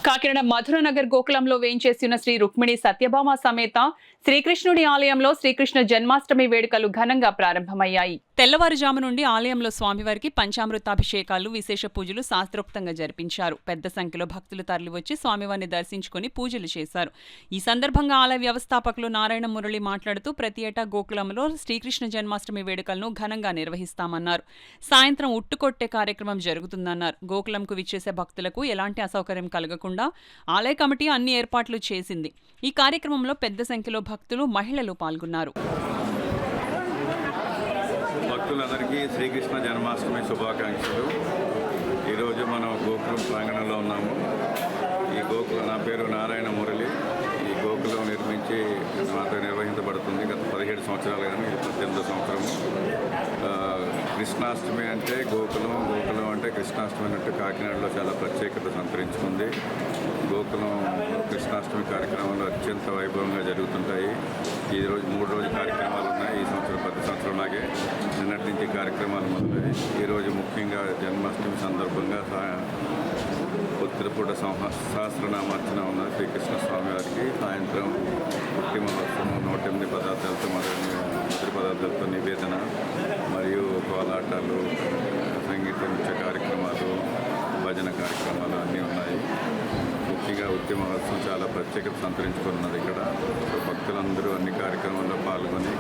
కాకినాడ మధురనగర్ గోకులంలో వేయించేసిన శ్రీ రుక్మిణి సత్యభామ సమేత శ్రీకృష్ణుడి ఆలయంలో శ్రీకృష్ణ జన్మాష్టమి వేడుకలు ఘనంగా ప్రారంభమయ్యాయి. తెల్లవారుజాము నుండి ఆలయంలో స్వామివారికి పంచామృతాభిషేకాలు, విశేష పూజలు శాస్త్రోక్తంగా జరిపించారు. పెద్ద సంఖ్యలో భక్తులు తరలివచ్చి స్వామివారిని దర్శించుకుని పూజలు చేశారు. ఈ సందర్భంగా ఆలయ వ్యవస్థాపకులు నారాయణ మురళి మాట్లాడుతూ ప్రతి ఏటా గోకులంలో శ్రీకృష్ణ జన్మాష్టమి వేడుకలను ఘనంగా నిర్వహిస్తామన్నారు. సాయంత్రం ఉట్టుకొట్టే కార్యక్రమం జరుగుతుందన్నారు. గోకులంకు విచ్చేసే భక్తులకు ఎలాంటి అసౌకర్యం కలగకుండా ఆలయ కమిటీ అన్ని ఏర్పాట్లు చేసింది. ఈ కార్యక్రమంలో పెద్ద సంఖ్యలో భక్తులు, మహిళలు పాల్గొన్నారు. భక్తులందరికీ శ్రీకృష్ణ జన్మాష్టమి శుభాకాంక్షలు. ఈరోజు మనం గోకులం ప్రాంగణంలో ఉన్నాము. ఈ గోకులం, నా పేరు నారాయణ మురళి. ఈ గోకులం నాతో నిర్వహించబడుతుంది గత 17 సంవత్సరాలు, కానీ 18వ సంవత్సరము. కృష్ణాష్టమి అంటే గోకులం, గోకులం అంటే కృష్ణాష్టమి అంటే కాకినాడలో చాలా ప్రత్యేకత సంతరించుకుంది. గోకులం కృష్ణాష్టమి కార్యక్రమాలు అత్యంత వైభవంగా జరుగుతుంటాయి. ఈరోజు 3 రోజుల కార్యక్రమాలు ఉన్నాయి. ఈ సంవత్సరం ప్రతి సంవత్సరం లాగే నిన్నటి నుంచి కార్యక్రమాలు మొదలయ్యాయి. ఈరోజు ముఖ్యంగా జన్మాష్టమి సందర్భంగా ఉత్తరపూట సహస్రనామార్చన ఉన్న శ్రీకృష్ణ స్వామి వారికి సాయంత్రం పుట్టి మహోత్సవం 108 పదార్థాలతో మొదటి పదార్థాలతో నివేదన మరియు కోలాటాలు, సంగీత నృత్య కార్యక్రమాలు, భజన కార్యక్రమాలు అన్నీ ఉన్నాయి. ముఖ్యంగా ఉత్తి మహోత్సవం చాలా ప్రత్యేకత సంతరించుకున్నది ఇక్కడ. భక్తులందరూ అన్ని కార్యక్రమాల్లో పాల్గొని